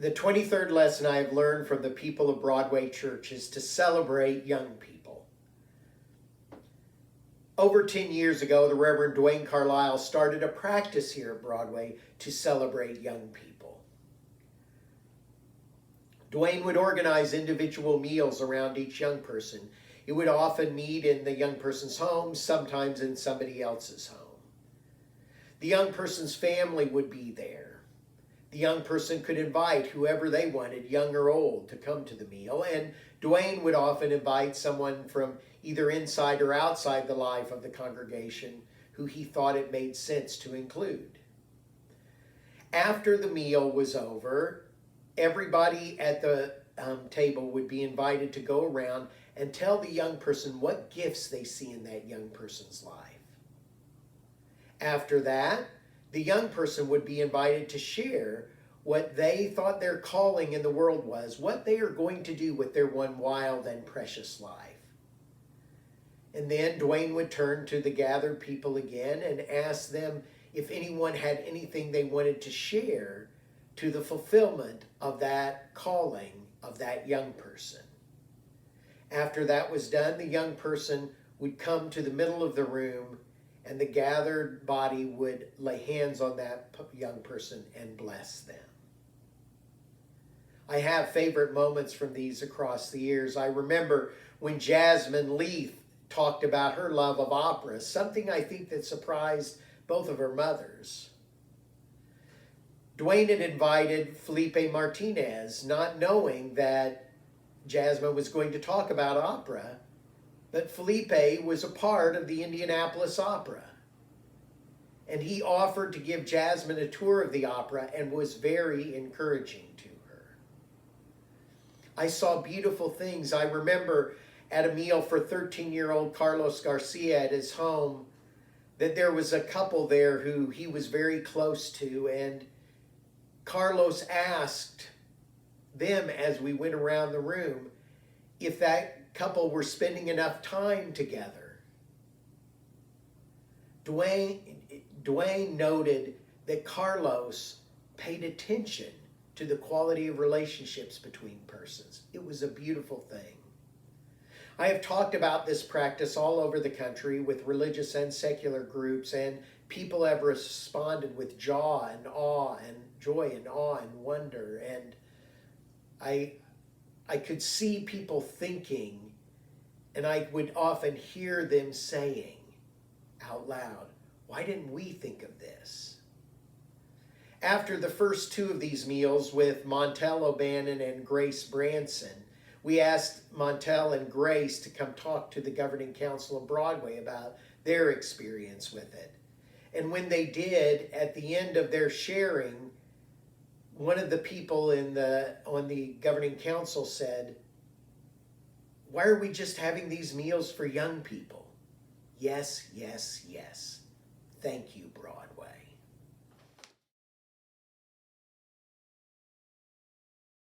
The 23rd lesson I have learned from the people of Broadway Church is to celebrate young people. Over 10 years ago, the Reverend Dwayne Carlisle started a practice here at Broadway to celebrate young people. Dwayne would organize individual meals around each young person. It would often meet in the young person's home, sometimes in somebody else's home. The young person's family would be there. The young person could invite whoever they wanted, young or old, to come to the meal, and Dwayne would often invite someone from either inside or outside the life of the congregation who he thought it made sense to include. After the meal was over, everybody at the table would be invited to go around and tell the young person what gifts they see in that young person's life. After that, the young person would be invited to share what they thought their calling in the world was, what they are going to do with their one wild and precious life. And then Dwayne would turn to the gathered people again and ask them if anyone had anything they wanted to share to the fulfillment of that calling of that young person. After that was done, the young person would come to the middle of the room and the gathered body would lay hands on that young person and bless them. I have favorite moments from these across the years. I remember when Jasmine Leith talked about her love of opera, something I think that surprised both of her mothers. Dwayne had invited Felipe Martinez, not knowing that Jasmine was going to talk about opera, but Felipe was a part of the Indianapolis Opera. And he offered to give Jasmine a tour of the opera and was very encouraging to her. I saw beautiful things. I remember at a meal for 13-year-old Carlos Garcia at his home that there was a couple there who he was very close to, and Carlos asked them as we went around the room if that couple were spending enough time together. Dwayne noted that Carlos paid attention to the quality of relationships between persons. It was a beautiful thing. I have talked about this practice all over the country with religious and secular groups, and people have responded with joy and awe and wonder. And I could see people thinking, and I would often hear them saying out loud, "Why didn't we think of this?" After the first two of these meals with Montel O'Bannon and Grace Branson, we asked Montel and Grace to come talk to the Governing Council of Broadway about their experience with it. And when they did, at the end of their sharing, one of the people on the Governing Council said, "Why are we just having these meals for young people?" Yes, yes, yes. Thank you, Broadway.